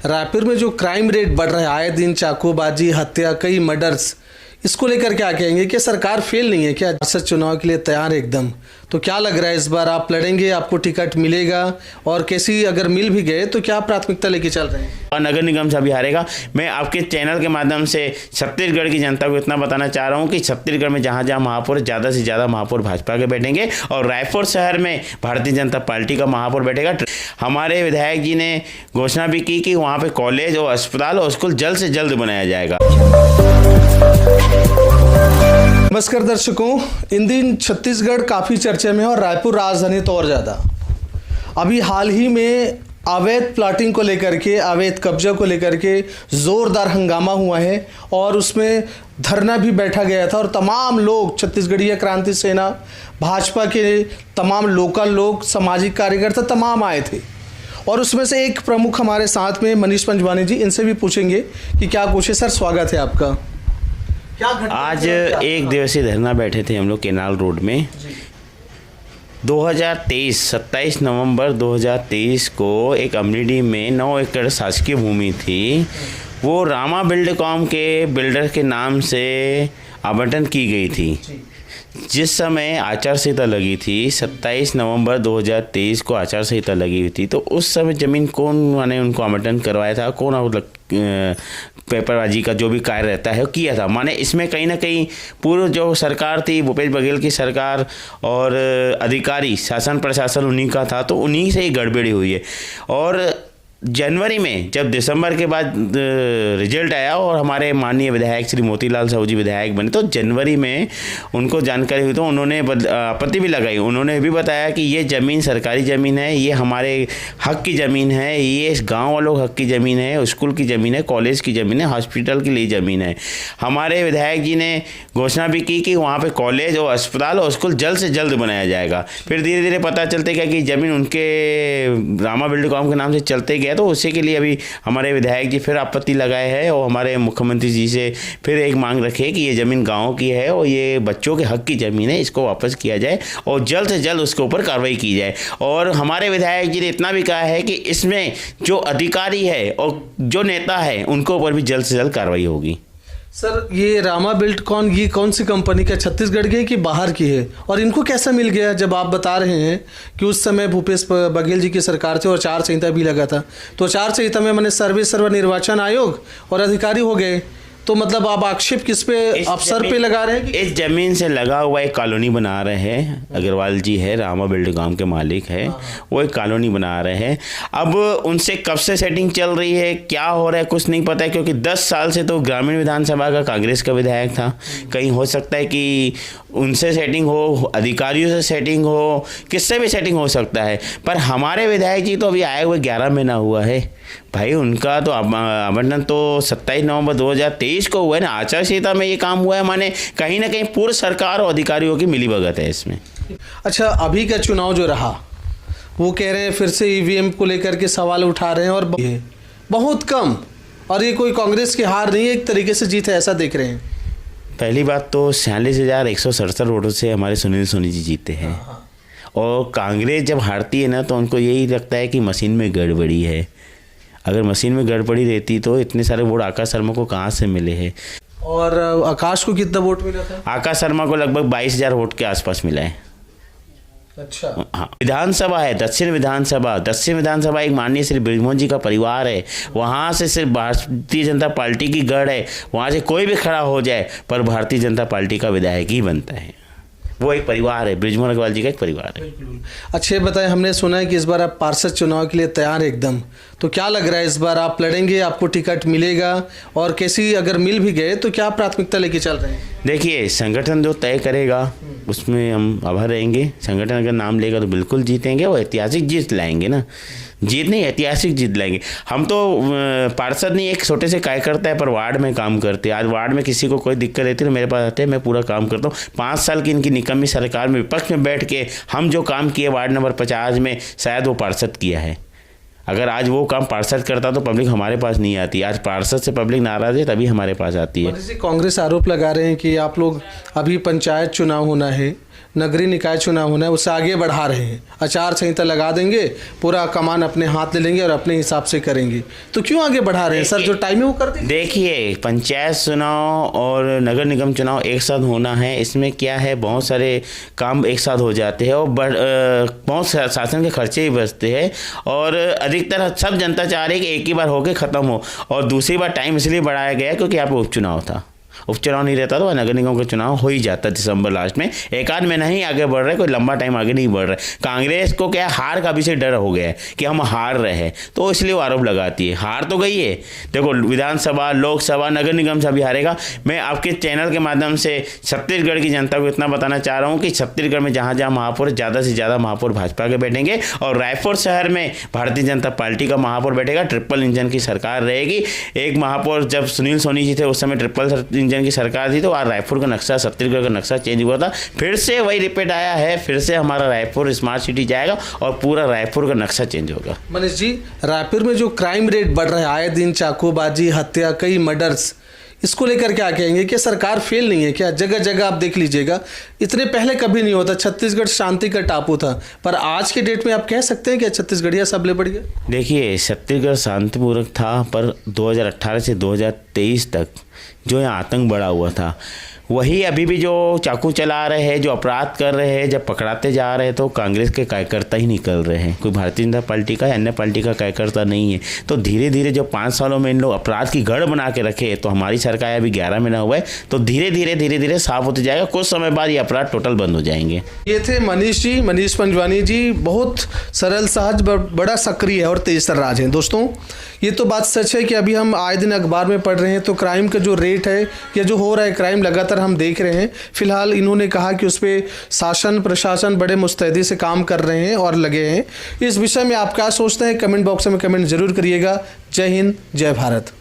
रायपुर में जो crime rate बढ़ रहा है, आए दिन चाकूबाजी, हत्या, कई मर्डर्स, इसको लेकर क्या कहेंगे? कि सरकार फेल नहीं है क्या? पार्षद चुनाव के लिए तैयार एकदम, तो क्या लग रहा है इस बार आप लड़ेंगे, आपको टिकट मिलेगा? और कैसी अगर मिल भी गए तो क्या प्राथमिकता लेके चल रहे हैं? और नगर निगम से भी हारेगा। मैं आपके चैनल के माध्यम से छत्तीसगढ़ की जनता को इतना बताना चाह रहा हूँ कि छत्तीसगढ़ में जहाँ जहाँ महापौर, ज़्यादा से ज़्यादा महापौर भाजपा के बैठेंगे और रायपुर शहर में भारतीय जनता पार्टी का महापौर बैठेगा। हमारे विधायक जी ने घोषणा भी की कि वहाँ पे कॉलेज और अस्पताल और स्कूल जल्द से जल्द बनाया जाएगा। नमस्कार दर्शकों, इन दिन छत्तीसगढ़ काफ़ी चर्चा में है और रायपुर राजधानी तो और ज़्यादा। अभी हाल ही में अवैध प्लाटिंग को लेकर के, अवैध कब्जा को लेकर के ज़ोरदार हंगामा हुआ है और उसमें धरना भी बैठा गया था और तमाम लोग, छत्तीसगढ़ीय क्रांति सेना, भाजपा के तमाम लोकल लोग, सामाजिक कार्यकर्ता तमाम आए थे। और उसमें से एक प्रमुख हमारे साथ में मनीष पंजवानी जी, इनसे भी पूछेंगे कि क्या कुछ है। सर, स्वागत है आपका। क्या आज एक दिवसीय धरना बैठे थे हम लोग केनाल रोड में। 2023 27 नवंबर 2023 को एक अमरीडी में 9 एकड़ शासकीय भूमि थी, वो रामा बिल्डकॉम के बिल्डर के नाम से आवंटन की गई थी। जिस समय आचार संहिता लगी थी, 27 नवंबर 2023 को आचार संहिता लगी हुई थी, तो उस समय ज़मीन कौन माने उनको आवंटन करवाया था, कौन पेपरबाजी का जो भी कार्य रहता है वो किया था। माने इसमें कहीं ना कहीं पूर्व जो सरकार थी, भूपेश बघेल की सरकार और अधिकारी शासन प्रशासन उन्हीं का था, तो उन्हीं से ही गड़बड़ी हुई है। और जनवरी में जब दिसंबर के बाद रिजल्ट आया और हमारे माननीय विधायक श्री मोतीलाल साहू जी विधायक बने, तो जनवरी में उनको जानकारी हुई तो उन्होंने आपत्ति भी लगाई। उन्होंने भी बताया कि ये ज़मीन सरकारी ज़मीन है, ये हमारे हक की ज़मीन है, ये गांव वालों हक की ज़मीन है, स्कूल की ज़मीन है, कॉलेज की ज़मीन है, हॉस्पिटल के लिए ज़मीन है। हमारे विधायक जी ने घोषणा भी की कि वहाँ पर कॉलेज और अस्पताल और स्कूल जल्द से जल्द बनाया जाएगा। फिर धीरे धीरे पता चलते गया कि ज़मीन उनके रामा बिल्डकॉम के नाम से चलते गया, तो उसी के लिए अभी हमारे विधायक जी फिर आपत्ति लगाए हैं और हमारे मुख्यमंत्री जी से फिर एक मांग रखे कि ये ज़मीन गांव की है और ये बच्चों के हक की ज़मीन है, इसको वापस किया जाए और जल्द से जल्द उसके ऊपर कार्रवाई की जाए। और हमारे विधायक जी ने इतना भी कहा है कि इसमें जो अधिकारी है और जो नेता है उनके ऊपर भी जल्द से जल्द कार्रवाई होगी। सर, ये रामा बिल्डकॉन ये कौन सी कंपनी का, छत्तीसगढ़ की है कि बाहर की है? और इनको कैसा मिल गया? जब आप बता रहे हैं कि उस समय भूपेश बघेल जी की सरकार थी और आचार संहिता भी लगा था, तो आचार संहिता में मैंने सर्व निर्वाचन आयोग और अधिकारी हो गए, तो मतलब आप आक्षेप किस पे, अफसर पे लगा रहे हैं? इस जमीन से लगा हुआ एक कॉलोनी बना रहे हैं। अग्रवाल जी है, रामा बिल्डकॉम के मालिक है, वो एक कॉलोनी बना रहे हैं। अब उनसे कब से सेटिंग चल रही है, क्या हो रहा है, कुछ नहीं पता है, क्योंकि 10 साल से तो ग्रामीण विधानसभा का कांग्रेस का विधायक था। कहीं हो सकता है कि उनसे सेटिंग हो, अधिकारियों से सेटिंग हो, किससे भी सेटिंग हो सकता है। पर हमारे विधायक जी तो अभी आए हुए 11 महीना हुआ है भाई, उनका तो आवंटन तो 27 नवंबर 2023 को हुआ है ना, आचार संहिता में ये काम हुआ है। माने कहीं ना कहीं पूर्व सरकार और अधिकारियों की मिलीभगत है इसमें। अच्छा, अभी का चुनाव जो रहा, वो कह रहे हैं फिर से ईवीएम को लेकर के सवाल उठा रहे हैं और बहुत कम, और ये कोई कांग्रेस की हार नहीं है, एक तरीके से जीत है, ऐसा देख रहे हैं। पहली बात तो 46,167 वोटों से हमारे सुनील सोनी जी जीते हैं। और कांग्रेस जब हारती है ना, तो उनको यही लगता है कि मशीन में गड़बड़ी है। अगर मशीन में गड़बड़ी रहती तो इतने सारे वोट आकाश शर्मा को कहाँ से मिले हैं? और आकाश को कितना वोट मिला था? आकाश शर्मा को लगभग 22,000 वोट के आसपास मिला है। अच्छा, हाँ, विधानसभा है दक्षिण विधानसभा एक माननीय श्री बृजमोहन जी का परिवार है। वहाँ से सिर्फ भारतीय जनता पार्टी की गढ़ है, वहाँ से कोई भी खड़ा हो जाए पर भारतीय जनता पार्टी का विधायक ही बनता है। वो एक परिवार है, बृजमोहन अग्रवाल जी का एक परिवार है। अच्छे बताएं, हमने सुना है कि इस बार आप पार्षद चुनाव के लिए तैयार एकदम, तो क्या लग रहा है इस बार आप लड़ेंगे, आपको टिकट मिलेगा? और कैसी अगर मिल भी गए तो क्या प्राथमिकता लेके चल रहे हैं? देखिए, संगठन जो तय करेगा उसमें हम आभार रहेंगे। संगठन अगर नाम लेगा तो बिल्कुल जीतेंगे और ऐतिहासिक जीत लाएंगे ना, जीत नहीं ऐतिहासिक जीत लाएंगे। हम तो पार्षद नहीं, एक छोटे से कार्यकर्ता है पर वार्ड में काम करते हैं। आज वार्ड में किसी को कोई दिक्कत रहती है तो मेरे पास आते हैं, मैं पूरा काम करता हूँ। 5 साल की इनकी निकम्मी सरकार में विपक्ष में बैठ के हम जो काम किए वार्ड नंबर 50 में, शायद वो पार्षद किया है। अगर आज वो काम पार्षद करता तो पब्लिक हमारे पास नहीं आती। आज पार्षद से पब्लिक नाराज है तभी हमारे पास आती है। कांग्रेस आरोप लगा रहे हैं कि आप लोग, अभी पंचायत चुनाव होना है नगरीय निकाय चुनाव होना है, उससे आगे बढ़ा रहे हैं, आचार संहिता लगा देंगे, पूरा कमान अपने हाथ ले लेंगे और अपने हिसाब से करेंगे, तो क्यों आगे बढ़ा रहे हैं सर? जो टाइम है वो कर देंगे। देखिए, पंचायत चुनाव और नगर निगम चुनाव एक साथ होना है, इसमें क्या है, बहुत सारे काम एक साथ हो जाते हैं और बहुत शासन के खर्चे भी बचते हैं और अधिकतर सब जनता चाह रही है कि एक ही बार होके ख़त्म हो। और दूसरी बार टाइम इसलिए बढ़ाया गया क्योंकि यहाँ पे उपचुनाव था, उपचुनाव नहीं रहता तो नगर निगम का चुनाव हो ही जाता दिसंबर लास्ट में। एक आध महीना ही आगे बढ़ रहे, कोई लंबा टाइम आगे नहीं बढ़ रहा है। कांग्रेस को क्या हार का भी से डर हो गया है कि हम हार रहे हैं, तो इसलिए वो आरोप लगाती है। हार तो गई है, देखो विधानसभा, लोकसभा, नगर निगम सभी हारेगा। मैं आपके चैनल के माध्यम से छत्तीसगढ़ की जनता को इतना बताना चाह रहा हूँ कि छत्तीसगढ़ में जहाँ जहाँ महापौर, ज़्यादा से ज़्यादा महापौर भाजपा के बैठेंगे और रायपुर शहर में भारतीय जनता पार्टी का महापौर बैठेगा। ट्रिपल इंजन की सरकार रहेगी। एक महापौर जब सुनील सोनी जी थे उस समय ट्रिपल इंजन की सरकार थी, तो आज रायपुर का नक्शा, छत्तीसगढ़ का नक्शा चेंज हुआ था, फिर से वही रिपीट आया है, फिर से हमारा रायपुर स्मार्ट सिटी जाएगा और पूरा रायपुर का नक्शा चेंज होगा। मनीष जी, रायपुर में जो क्राइम रेट बढ़ रहा है, आए दिन चाकूबाजी, हत्या, कई मर्डर्स, इसको लेकर क्या कहेंगे? कि सरकार फेल नहीं है क्या? जगह जगह आप देख लीजिएगा, इतने पहले कभी नहीं होता। छत्तीसगढ़ शांति का टापू था, पर आज के डेट में आप कह सकते हैं कि छत्तीसगढ़िया सबले बढ़ गया। देखिए, छत्तीसगढ़ शांतिपूर्वक था, पर 2018 से 2023 तक जो यहाँ आतंक बढ़ा हुआ था, वही अभी भी जो चाकू चला रहे हैं, जो अपराध कर रहे हैं, जब पकड़ाते जा रहे हैं तो कांग्रेस के कार्यकर्ता ही निकल रहे हैं, कोई भारतीय जनता पार्टी का या अन्य पार्टी का कार्यकर्ता नहीं है। तो धीरे धीरे जो 5 सालों में इन लोग अपराध की गढ़ बना के रखे, तो हमारी सरकार अभी 11 महीना हुआ है, तो धीरे धीरे साफ होते जाएगा। कुछ समय बाद ये अपराध टोटल बंद हो जाएंगे। ये थे मनीष जी, मनीष पंजवानी जी, बहुत सरल, सहज, बड़ा सक्रिय और तेज तर्राज हैं। दोस्तों, ये तो बात सच है कि अभी हम आए दिन अखबार में पढ़ रहे हैं तो क्राइम का जो रेट है या जो हो रहा है क्राइम लगातार हम देख रहे हैं। फिलहाल इन्होंने कहा कि उस पर शासन प्रशासन बड़े मुस्तैदी से काम कर रहे हैं और लगे हैं। इस विषय में आप क्या सोचते हैं? कमेंट बॉक्स में कमेंट जरूर करिएगा। जय हिंद, जय भारत।